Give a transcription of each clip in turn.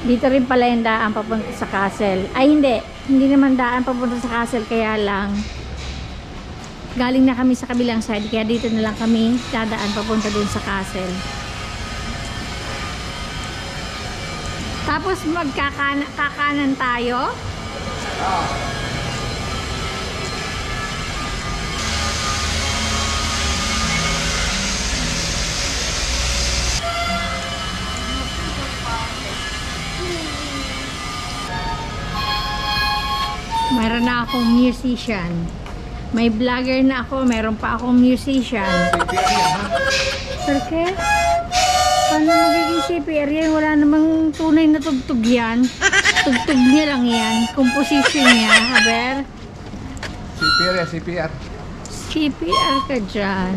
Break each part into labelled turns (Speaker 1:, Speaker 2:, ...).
Speaker 1: Dito rin pala yung daan papunta sa castle. Ay, hindi naman daan papunta sa castle, kaya lang galing na kami sa kabilang side, kaya dito na lang kami dadaan papunta dun sa castle. Tapos kakanan tayo. Meron na akong musician. May vlogger na ako, meron pa akong musician. Porque? Paano magiging CPR yan? Wala namang tunay na tugtog yan. Tugtog niya lang yan. Composition niya. Aber?
Speaker 2: CPR ya, CPR.
Speaker 1: CPR ka dyan.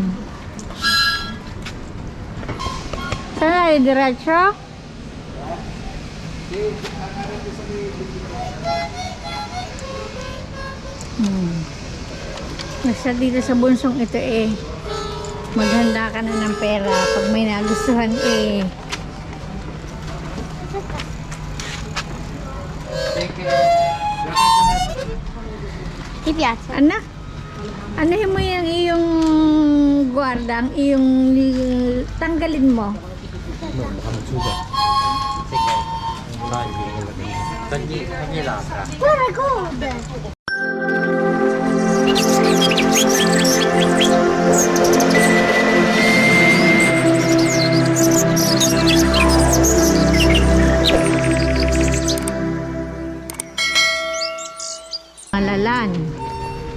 Speaker 1: Saan tayo? Diretso? Basta dito sa bunsong ito maghanda ka na ng pera pag may nagustuhan Anak, anahin mo yung iyong guarda, ang iyong tanggalin mo.
Speaker 2: No, baka magsugat. Sige. Kanya ka.
Speaker 1: Very good.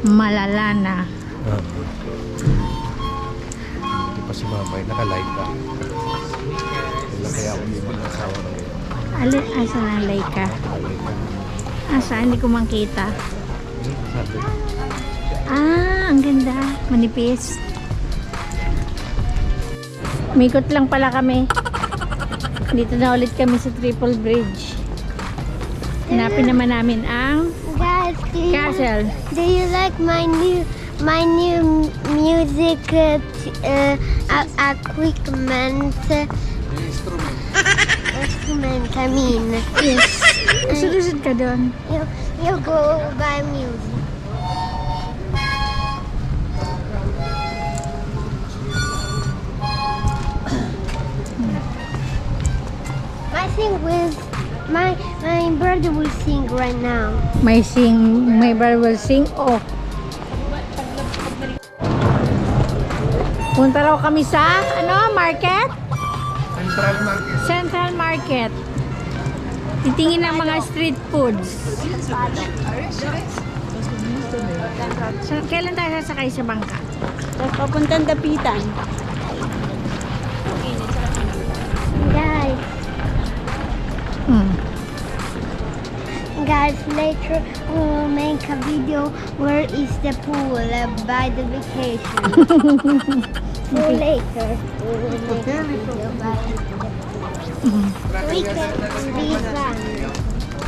Speaker 1: Malalana.
Speaker 2: Hindi pa si Mama ay naka-live pa. Kaya ako hindi mag-asawa ng
Speaker 1: Alin, asan ang Laika? Asa, hindi ko makita.
Speaker 2: sabi.
Speaker 1: Ang ganda. Manipis. Mikot lang pala kami. Dito na ulit kami sa Triple Bridge. Hanapin naman namin ang
Speaker 3: Guys,
Speaker 1: castle.
Speaker 3: do you like my new music equipment? Instrument, I mean.
Speaker 1: Yes. Usod-usod ka doon.
Speaker 3: You go buy music. I think with my brother will sing right now.
Speaker 1: My brother will sing. Oh. Punta raw kami sa market?
Speaker 2: Central Market.
Speaker 1: Central Market. Titingin ng mga street foods. So, kailan tayo sasakay sa bangka?
Speaker 4: Papuntang Dapitan.
Speaker 3: Guys, guys, later we will make a video where is the pool by the vacation. So later we will make a video by weekend this one.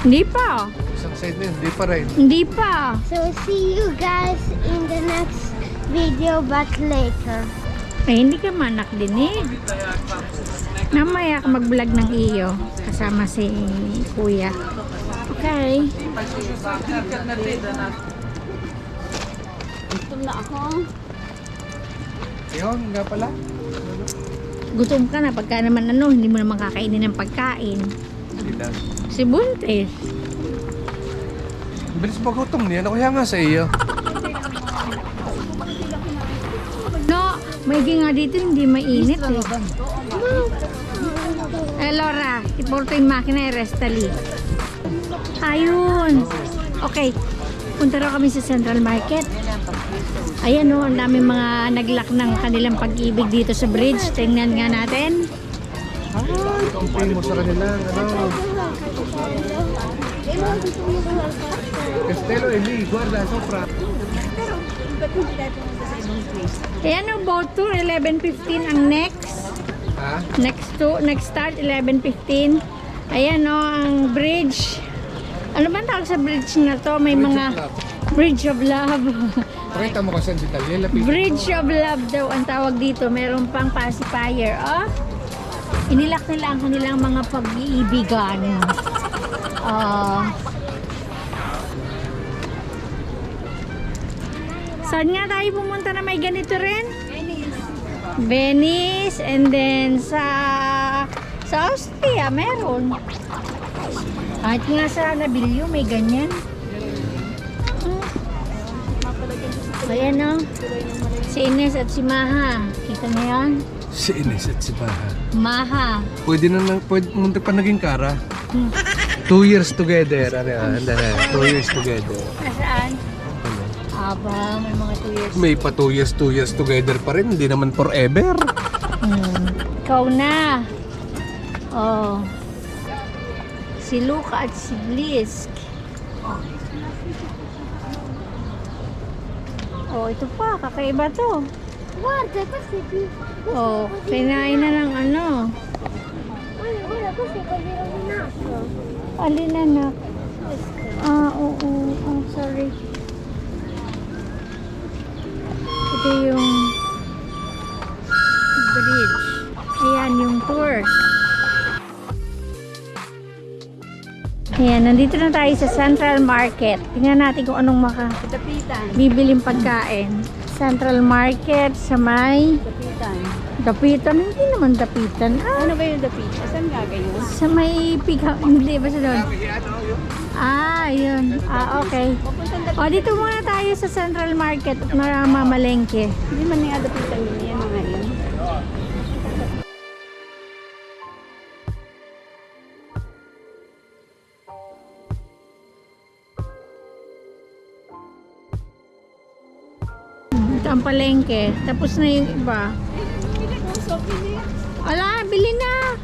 Speaker 1: Hindi pa.
Speaker 2: Isang side na yun, di pa rin.
Speaker 1: Hindi pa.
Speaker 3: So see you guys in the next video but later.
Speaker 1: Ay, hindi ka manak dinig. Mamaya ka mag-vlog ng iyo. Kasama si Kuya. Okay.
Speaker 4: Gutom na ako.
Speaker 2: Yun, nga pala.
Speaker 1: Gutom ka na. Pagka naman hindi mo naman kakainin ng pagkain.
Speaker 2: Hindi lang.
Speaker 1: Si Buntis.
Speaker 2: Bilis magutom niya. Ano kaya nga sa iyo?
Speaker 1: No, may nga dito hindi mainit Laura, iporto yung makina Restali. Ayun. Okay. Punta raw kami sa Central Market. Ayan ang dami mga naglak ng kanilang pag-ibig dito sa bridge. Tingnan nga natin.
Speaker 2: Ay, kumpay mo sa kanila. Castello, Eli, guarda, sopra.
Speaker 1: Ayan boat tour, 11:15 ang next.
Speaker 2: Ha?
Speaker 1: Next start, 11:15. Ayan ang bridge. Ano ba tawag sa bridge na to? May mga Bridge of Love.
Speaker 2: Pakita mo kasi ang detalye. Lapit.
Speaker 1: Bridge of Love daw ang tawag dito. Meron pang pacifier. Oh. Inilak nila ang kanilang mga pag-iibigan. Saan nga tayo pumunta na may ganito rin? Venice. And then sa Austria meron. Kahit nga sa Nabilyo may ganyan. Ayan o. Si Ines at si Maha. Kita na yan?
Speaker 2: Si Ines at si Baha.
Speaker 1: Maha.
Speaker 2: Pwede muntik pa naging Cara. 2 years together. 2 years together.
Speaker 1: Nasaan? Aba, may mga 2 years.
Speaker 2: May pa 2 years together pa rin. Hindi naman forever.
Speaker 1: Ikaw na. Oh. Si Luca at si Blisk. Oh, ito pa. Kakaiba to.
Speaker 3: Guarda, questo è più...
Speaker 1: Oh, kinain na ng ano.
Speaker 3: Guarda, questo è quasi rovinato.
Speaker 1: Alin anak? Oo. Oh, sorry. Ito yung bridge. Ayan yung tour. Ayan, nandito na tayo sa Central Market. Tingnan natin kung anong
Speaker 4: Dapitan.
Speaker 1: bibiling pagkain. Central Market sa may Dapitan. Hindi naman Dapitan.
Speaker 4: Ano ba yung dapitan? Saan nga kayo?
Speaker 1: Sa may hindi ba sa doon? Yun. Okay. O, dito muna tayo sa Central Market at mamalengke.
Speaker 4: Hindi man nga dapitan yun. Yan mga yun.
Speaker 1: Ito ang palengke. Tapos na yung iba. Ala, bili na!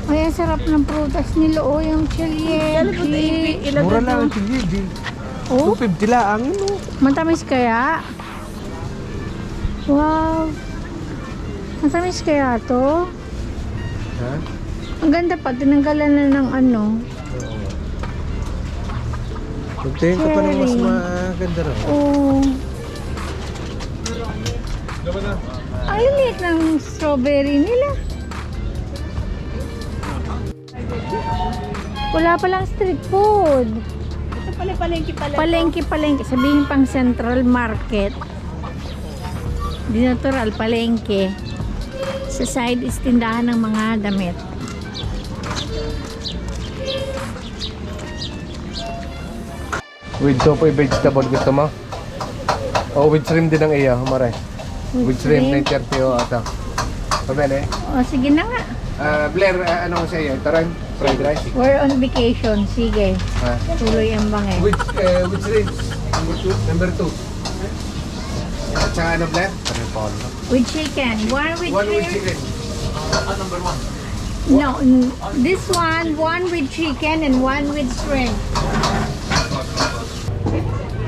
Speaker 1: Ay, ang sarap ng prutas nila. O, yung chili.
Speaker 2: Mura lang ang chili.
Speaker 1: Oh,
Speaker 2: 250 lang.
Speaker 1: matamis kaya? Wow. Matamis kaya to?
Speaker 2: Ha?
Speaker 1: Ang ganda pa. Tinanggalan na ng ano.
Speaker 2: Magtayin ka pa ng mas
Speaker 1: Cherry.
Speaker 2: maganda rin.
Speaker 1: Oh. Ay, liit ng strawberry nila. Wala palang street food.
Speaker 4: Ito pala palengke pala.
Speaker 1: Palengke. Sabihin pang Central Market. Di natural, palengke. Sa side is tindahan ng mga damit.
Speaker 2: With tofu vegetable gusto mo? O with shrimp din ang iya, mare. With shrimp, 930 o ata. Pabene.
Speaker 1: O, sige na nga.
Speaker 2: Blair, ano sa iyo? Ito rin? Fried rice?
Speaker 1: We're on vacation. Sige.
Speaker 2: Ha?
Speaker 1: Tuloy ang bangay.
Speaker 2: With shrimp. Number 2. At saka ano, Blair?
Speaker 1: With chicken. One with
Speaker 2: One with
Speaker 1: shrimp.
Speaker 2: chicken.
Speaker 1: No, this one with chicken and one with shrimp.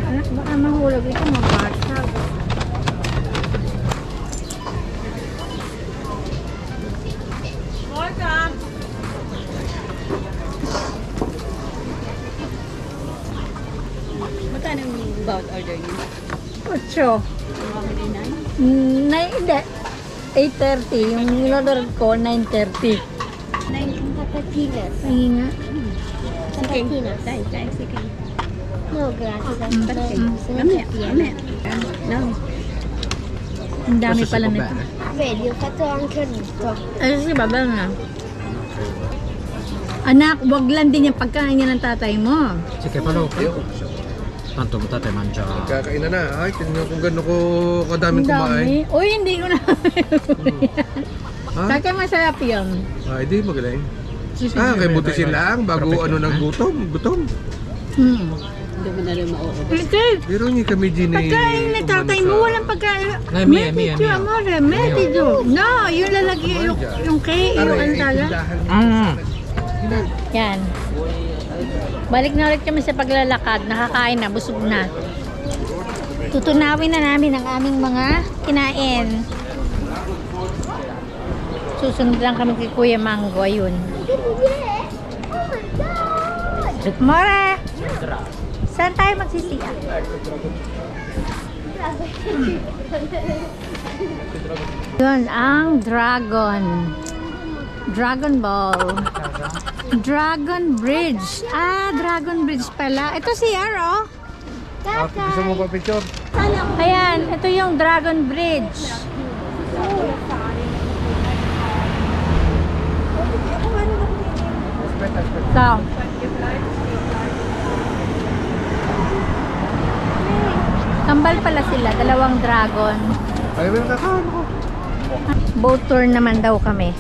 Speaker 1: Anak, baka mahulog ito, mabasag.
Speaker 4: Welcome. Magkano yung bawat order niyo?
Speaker 1: 8. Hindi. 8:30. Yung in-order ko, 9:30.
Speaker 3: 19 patatinas.
Speaker 1: Ay nga.
Speaker 3: Patatinas.
Speaker 4: Dai, sige.
Speaker 3: No, grazie.
Speaker 4: Mamaya. No.
Speaker 1: Ang dami pala nito.
Speaker 3: Vedi, ho fatto anche tutto.
Speaker 1: Ay, si babal na. Anak, wag lang din yung pagkain niya ng tatay mo.
Speaker 5: Sige, follow. Tanto mo tatay mangia.
Speaker 2: Kakain na. Ay, tingnan kung gano'n ko kadaming kumain.
Speaker 1: Uy, hindi ko na.
Speaker 2: Ha?
Speaker 1: Tatay, masarap yun.
Speaker 2: Ay, di magaling. Kay butisin lang bago ano ng gutom.
Speaker 4: Hindi mo na rin mauubos.
Speaker 1: Ito,
Speaker 2: Pero hindi kami ginay.
Speaker 1: pagkain na tatay mo, walang pagkain.
Speaker 5: Ay, Mia.
Speaker 1: Amore, medyo. No, yung lalagyan, yung kay, yung antala. Yan. Balik na ulit kami sa paglalakad. Nakakain na, busog na. Tutunawin na namin ang aming mga kinain. Susunod lang kami kay Kuya Mango. Ayun. Mora! Saan tayo magsisiya? Yun ang dragon. Dragon Ball. Dragon Bridge. Ah, Dragon Bridge pala. Ito si Aro.
Speaker 2: Gusto mo pa picture?
Speaker 1: Ayan, ito yung Dragon Bridge. So, kambal pala sila, dalawang dragon.
Speaker 2: Ay, meron ka.
Speaker 1: Boat tour naman daw kami.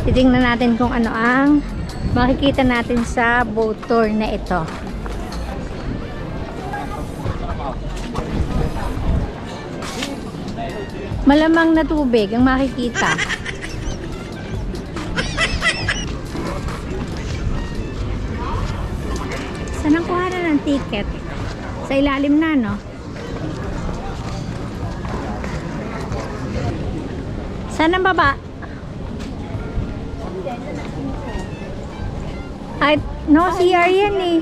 Speaker 1: Titingnan natin kung ano ang makikita natin sa boat tour na ito. Malamang na tubig ang makikita. Saan ang kuhanan ng ticket? Sa ilalim na, no? Saan ang baba? Ay, no, CR yan eh.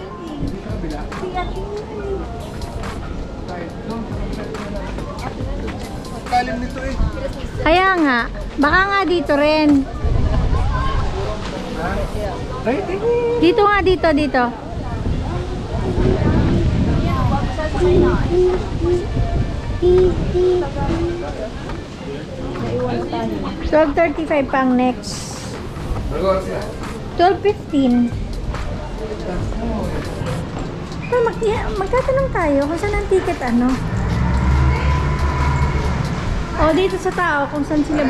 Speaker 2: Kalim nito eh.
Speaker 1: Kaya nga, baka nga dito rin. Dito nga, dito. $12.35 pang next. 12.15. Magtatanong tayo kung saan ang ticket ano. O dito sa tao kung saan sila